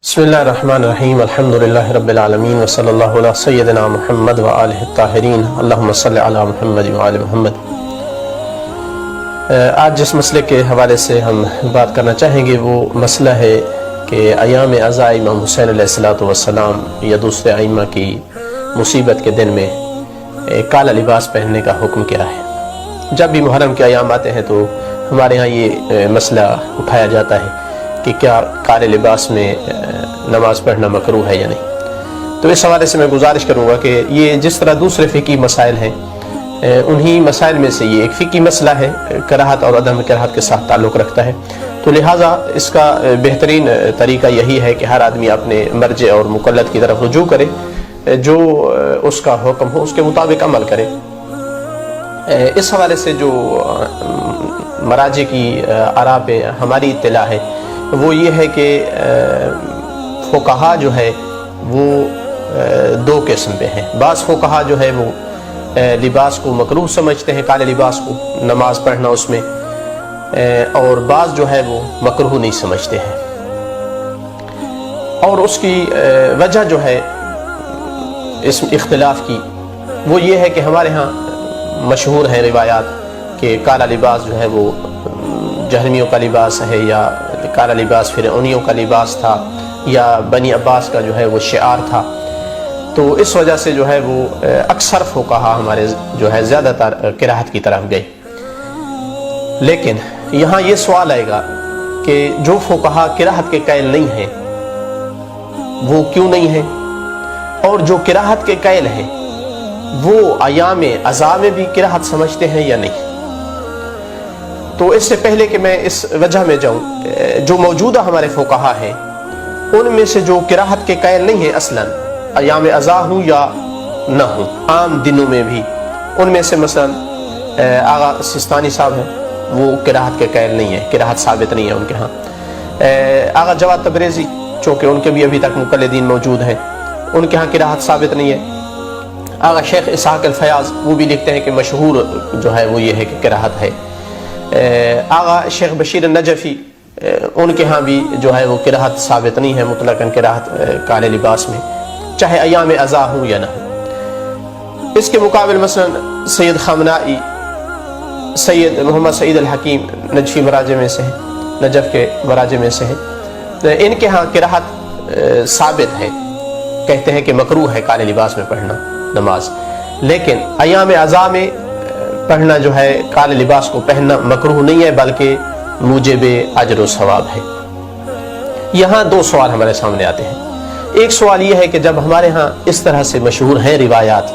بسم اللہ الرحمن الرحیم الحمدللہ رب العالمین وصلی اللہ علی سیدنا محمد وآلہ الطاہرین اللہم صلی علی محمد وآل محمد۔ آج جس مسئلے کے حوالے سے ہم بات کرنا چاہیں گے وہ مسئلہ ہے کہ ایام عزا امام حسین علیہ السلام یا دوسرے ائمہ کی مصیبت کے دن میں کالا لباس پہننے کا حکم کیا ہے۔ جب بھی محرم کے ایام آتے ہیں تو ہمارے ہاں یہ مسئلہ اٹھایا جاتا ہے کہ کیا کالے لباس میں نماز پڑھنا مکروہ ہے یا نہیں۔ تو اس حوالے سے میں گزارش کروں گا کہ یہ جس طرح دوسرے فقہی مسائل ہیں انہی مسائل میں سے یہ ایک فقہی مسئلہ ہے، کراہت اور عدم کراہت کے ساتھ تعلق رکھتا ہے، تو لہٰذا اس کا بہترین طریقہ یہی ہے کہ ہر آدمی اپنے مرجع اور مقلد کی طرف رجوع کرے، جو اس کا حکم ہو اس کے مطابق عمل کرے۔ اس حوالے سے جو مراجع کی آراء پہ ہماری اطلاع ہے وہ یہ ہے کہ فقہا جو ہے وہ دو قسم پہ ہیں۔ بعض فقہا جو ہے وہ لباس کو مکروہ سمجھتے ہیں، کالے لباس کو، نماز پڑھنا اس میں، اور بعض جو ہے وہ مکروہ نہیں سمجھتے ہیں۔ اور اس کی وجہ جو ہے اس اختلاف کی وہ یہ ہے کہ ہمارے ہاں مشہور ہیں روایات کہ کالا لباس جو ہے وہ جہنمیوں کا لباس ہے، یا کالا لباس فرعونیوں کا لباس تھا، یا بنی عباس کا جو ہے وہ شعار تھا۔ تو اس وجہ سے جو ہے وہ اکثر فقہا ہمارے جو ہے زیادہ تر کراہت کی طرف گئے۔ لیکن یہاں یہ سوال آئے گا کہ جو فقہا کراہت کے قائل نہیں ہیں وہ کیوں نہیں ہیں، اور جو کراہت کے قائل ہیں وہ ایام عزا میں بھی کراہت سمجھتے ہیں یا نہیں۔ تو اس سے پہلے کہ میں اس وجہ میں جاؤں، جو موجودہ ہمارے فقہا ہیں ان میں سے جو کراہت کے قائل نہیں ہیں اصلاً، ایام عزا ہوں یا نہ ہوں، عام دنوں میں بھی، ان میں سے مثلا آغا سستانی صاحب ہیں، وہ کراہت کے قائل نہیں ہیں، کراہت ثابت نہیں ہے ان کے ہاں۔ آغا جواد تبریزی چونکہ ان کے بھی ابھی تک مقلدین موجود ہیں، ان کے ہاں کراہت ثابت نہیں ہے۔ آغا شیخ اسحاق الفیاض وہ بھی لکھتے ہیں کہ مشہور جو ہے وہ یہ ہے کہ کراہت ہے۔ آغا شیخ بشیر النجفی ان کے ہاں بھی جو ہے وہ کراہت ثابت نہیں ہے مطلقاً، کراہت کالے لباس میں، چاہے ایام عزا ہوں یا نہ ہوں۔ اس کے مقابل مثلا سید خامنائی، سید محمد سعید الحکیم نجفی مراجع میں سے ہیں، نجف کے مراجع میں سے ہیں، ان کے ہاں کراہت ثابت ہے، کہتے ہیں کہ مکروہ ہے کالے لباس میں پڑھنا نماز، لیکن ایام عزا میں پڑھنا جو ہے کالے لباس کو پہننا مکروہ نہیں ہے بلکہ موجب اجر و ثواب ہے۔ یہاں دو سوال ہمارے سامنے آتے ہیں۔ ایک سوال یہ ہے کہ جب ہمارے ہاں اس طرح سے مشہور ہیں روایات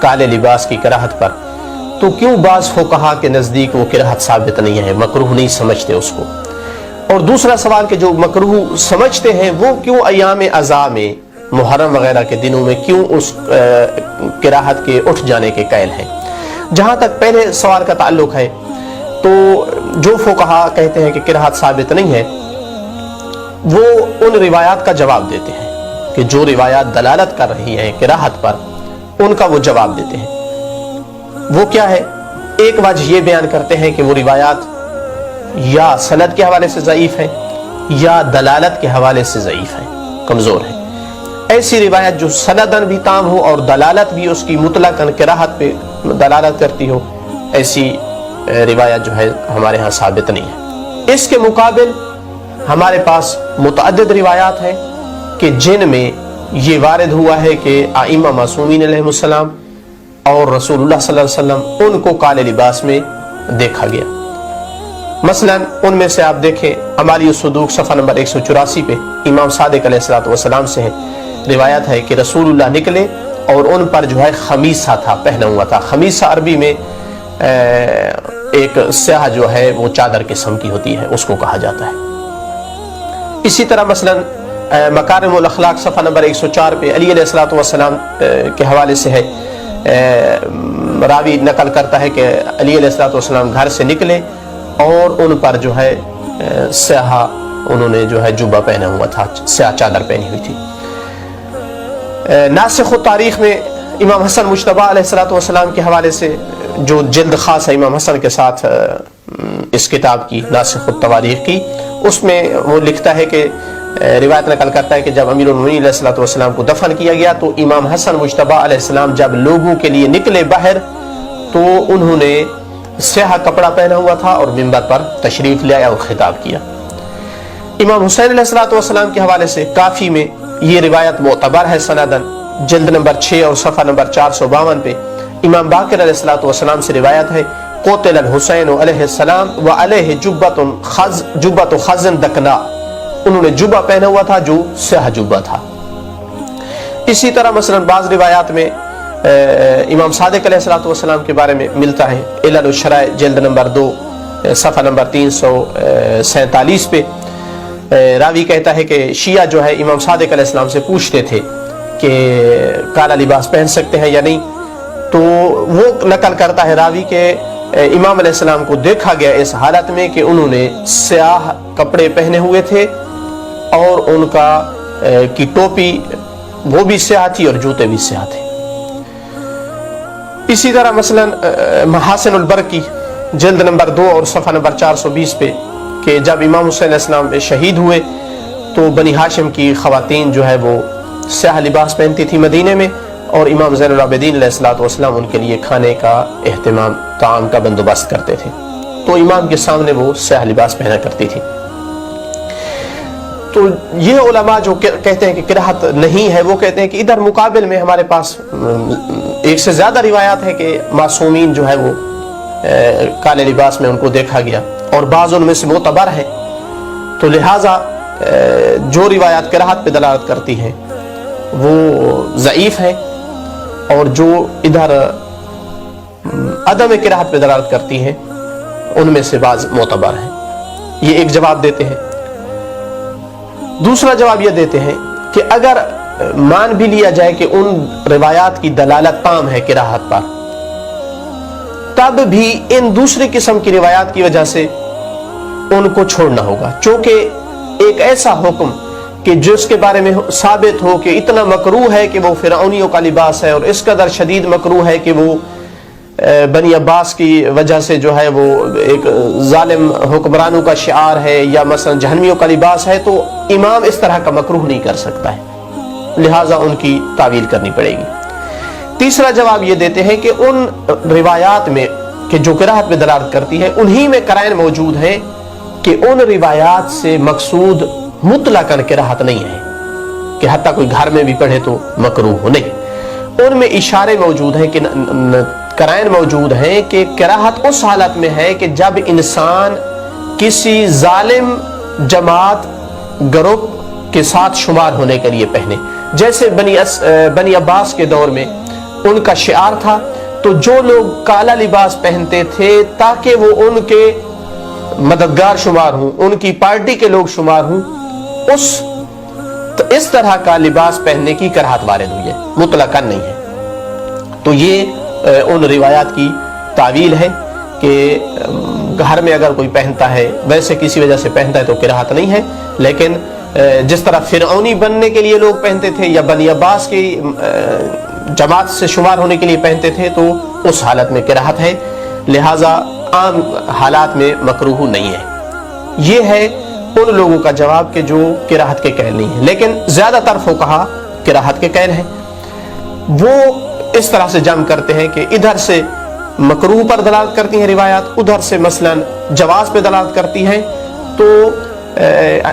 کالے لباس کی کراہت پر، تو کیوں بعض فقہا کے نزدیک وہ کراہت ثابت نہیں ہے، مکروہ نہیں سمجھتے اس کو؟ اور دوسرا سوال کہ جو مکروہ سمجھتے ہیں وہ کیوں ایام عزا میں، محرم وغیرہ کے دنوں میں کیوں اس کراہت کے اٹھ جانے کے قائل ہیں؟ جہاں تک پہلے سوال کا تعلق ہے تو جو فقہا کہتے ہیں کہ کراہت ثابت نہیں ہے وہ ان روایات کا جواب دیتے ہیں کہ جو روایات دلالت کر رہی ہیں کراہت پر ان کا وہ جواب دیتے ہیں۔ وہ کیا ہے؟ ایک وجہ یہ بیان کرتے ہیں کہ وہ روایات یا سند کے حوالے سے ضعیف ہیں یا دلالت کے حوالے سے ضعیف ہیں، کمزور ہیں۔ ایسی روایت جو سندن بھی تام ہو اور دلالت بھی اس کی مطلقاً کراہت پہ دلالت کرتی ہو، ایسی روایت جو ہے ہمارے ہاں ثابت نہیں ہے۔ اس کے مقابل ہمارے پاس متعدد روایات ہیں کہ جن میں یہ وارد ہوا ہے کہ ائمہ معصومین علیہ السلام اور رسول اللہ صلی اللہ علیہ وسلم ان کو کالے لباس میں دیکھا گیا۔ مثلا ان میں سے آپ دیکھیں اعمال الصدوق صفحہ نمبر 184 پہ امام صادق علیہ السلام سے ہے، روایت ہے کہ رسول اللہ نکلے اور ان پر جو ہے خمیصہ تھا، پہنا ہوا تھا۔ خمیصہ عربی میں ایک سیاہ جو ہے وہ چادر قسم کی ہوتی ہے، اس کو کہا جاتا ہے۔ اسی طرح مثلا مکارم الاخلاق صفحہ نمبر 104 پہ علی علیہ السلام کے حوالے سے ہے، راوی نقل کرتا ہے کہ علی علیہ السلام گھر سے نکلے اور ان پر جو ہے سیاہ انہوں نے جو ہے جبہ پہنا ہوا تھا، سیاہ چادر پہنی ہوئی تھی۔ ناسخ التاریخ میں امام حسن مجتبیٰ علیہ السلام کے حوالے سے جو جلد خاص ہے امام حسن کے ساتھ اس کتاب کی ناسخ التواریخ کی، اس میں وہ لکھتا ہے کہ روایت نقل کرتا ہے کہ جب امیر المؤمنین علیہ الصلوۃ والسلام کو دفن کیا گیا تو امام حسن مجتبی علیہ السلام جب لوگوں کے لیے نکلے باہر تو انہوں نے سیاہ کپڑا پہنا ہوا تھا اور منبر پر تشریف لے آیا اور خطاب کیا۔ امام حسین علیہ الصلوۃ والسلام کے حوالے سے کافی میں یہ روایت معتبر ہے سندن، جلد نمبر 6 اور صفحہ نمبر 452 پہ امام باقر علیہ الصلوۃ والسلام سے روایت ہے، قتل الحسین علیہ السلام وعلیہ جبۃ خزن دکنا، انہوں نے جبہ پہنا ہوا تھا جو سیاہ جبہ تھا۔ اسی طرح مثلا بعض روایات میں امام صادق علیہ الصلوۃ والسلام کے بارے میں ملتا ہے، علل الشرائع جلد نمبر 2 صفحہ نمبر 347 پہ راوی کہتا ہے کہ شیعہ جو ہے امام صادق علیہ السلام سے پوچھتے تھے کہ کالا لباس پہن سکتے ہیں یا نہیں، تو وہ نقل کرتا ہے راوی کہ امام علیہ السلام کو دیکھا گیا اس حالت میں کہ انہوں نے سیاہ کپڑے پہنے ہوئے تھے اور ان کا کی ٹوپی وہ بھی سیاہ تھی اور جوتے بھی سیاہ تھے۔ اسی طرح مثلا محاسن البرقی جلد نمبر 2 اور صفحہ نمبر 420 پہ کہ جب امام حسین علیہ السلام شہید ہوئے تو بنی ہاشم کی خواتین جو ہے وہ سیاہ لباس پہنتی تھی مدینے میں، اور امام زین العابدین علیہ الصلوۃ والسلام ان کے لیے کھانے کا اہتمام، طعام کا بندوبست کرتے تھے، تو امام کے سامنے وہ سیاہ لباس پہنا کرتی تھی۔ تو یہ علماء جو کہتے ہیں کہ کراہت نہیں ہے، وہ کہتے ہیں کہ ادھر مقابل میں ہمارے پاس ایک سے زیادہ روایات ہے کہ معصومین جو ہے وہ کالے لباس میں ان کو دیکھا گیا، اور بعض ان میں سے معتبر ہے، تو لہٰذا جو روایات کراہت پہ دلالت کرتی ہیں وہ ضعیف ہے، اور جو ادھر عدم کراہت پہ دلالت کرتی ہیں ان میں سے بعض معتبر ہیں۔ یہ ایک جواب دیتے ہیں۔ دوسرا جواب یہ دیتے ہیں کہ اگر مان بھی لیا جائے کہ ان روایات کی دلالت تام ہے کراہت پر، تب بھی ان دوسری قسم کی روایات کی وجہ سے ان کو چھوڑنا ہوگا، چونکہ ایک ایسا حکم کہ جس کے بارے میں ثابت ہو کہ اتنا مکروہ ہے کہ وہ فرعونیوں کا لباس ہے، اور اس قدر شدید مکروہ ہے کہ وہ بنی عباس کی وجہ سے جو ہے وہ ایک ظالم حکمرانوں کا شعار ہے، یا مثلا جہنمیوں کا لباس ہے، تو امام اس طرح کا مکروہ نہیں کر سکتا ہے، لہٰذا ان کی تعویل کرنی پڑے گی۔ تیسرا جواب یہ دیتے ہیں کہ ان روایات میں کہ جو کراہت پہ دلالت کرتی ہے انہی میں قرائن موجود ہیں کہ ان روایات سے مقصود مطلقاً کراہت نہیں ہے کہ حتیٰ کوئی گھر میں بھی پڑھے تو مکروہ ہو، نہیں، ان میں اشارے موجود ہیں کہ قرائن موجود ہیں کہ کراہت اس حالت میں ہے کہ جب انسان کسی ظالم جماعت گروپ کے ساتھ شمار ہونے کے لیے پہنے، جیسے بنی عباس کے دور میں ان کا شعار تھا، تو جو لوگ کالا لباس پہنتے تھے تاکہ وہ ان کے مددگار شمار ہوں، ان کی پارٹی کے لوگ شمار ہوں، اس طرح کا لباس پہننے کی کراہت وارد ہوئی ہے، مطلقاً نہیں ہے۔ تو یہ ان روایات کی تعویل ہے کہ گھر میں اگر کوئی پہنتا ہے ویسے کسی وجہ سے پہنتا ہے تو کراہت نہیں ہے، لیکن جس طرح فرعونی بننے کے لیے لوگ پہنتے تھے یا بنی عباس کی جماعت سے شمار ہونے کے لیے پہنتے تھے تو اس حالت میں کراہت ہے، لہٰذا عام حالات میں مکروہ نہیں ہے۔ یہ ہے ان لوگوں کا جواب کہ جو کراہت کے قائل نہیں ہے، لیکن زیادہ تر فقہا کراہت کے قائل ہیں۔ وہ اس طرح سے جمع کرتے ہیں کہ ادھر سے مکروہ پر دلالت کرتی ہیں روایات، ادھر سے مثلا جواز پہ دلالت کرتی ہیں، تو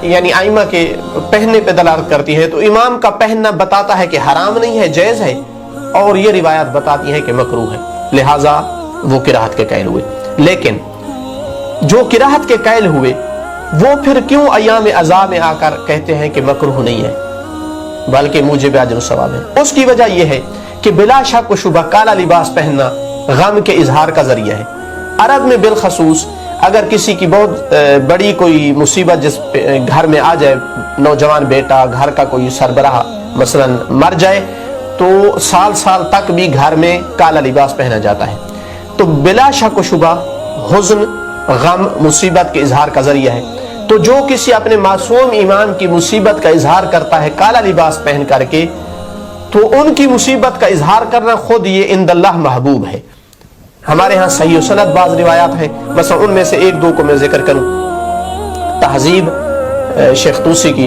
یعنی ائمہ کے پہننے پہ دلالت کرتی ہے، تو امام کا پہننا بتاتا ہے کہ حرام نہیں ہے، جائز ہے، اور یہ روایات بتاتی ہیں کہ مکروہ ہے، لہٰذا وہ کراہت کے قائل ہوئے۔ لیکن جو کراہت کے قائل ہوئے وہ پھر کیوں ایام عزا میں آ کر کہتے ہیں کہ مکروہ نہیں ہے بلکہ موجب اجر و ثواب ہے؟ اس کی وجہ یہ ہے کہ بلا شک و شبہ کالا لباس پہننا غم کے اظہار کا ذریعہ ہے۔ عرب میں بالخصوص اگر کسی کی بہت بڑی کوئی مصیبت جس گھر میں آ جائے، نوجوان بیٹا، گھر کا کوئی سربراہ مثلا مر جائے، تو سال سال تک بھی گھر میں کالا لباس پہنا جاتا ہے، تو بلا شک و شبہ حزن، غم، مصیبت کے اظہار کا ذریعہ ہے۔ تو جو کسی اپنے معصوم امام کی مصیبت کا اظہار کرتا ہے کالا لباس پہن کر کے، تو ان کی مصیبت کا اظہار کرنا خود یہ عند اللہ محبوب ہے۔ ہمارے ہاں صحیح و سند بعض روایات ہیں، مثلا ان میں سے ایک دو کو میں ذکر کروں۔ تہذیب شیخ طوسی کی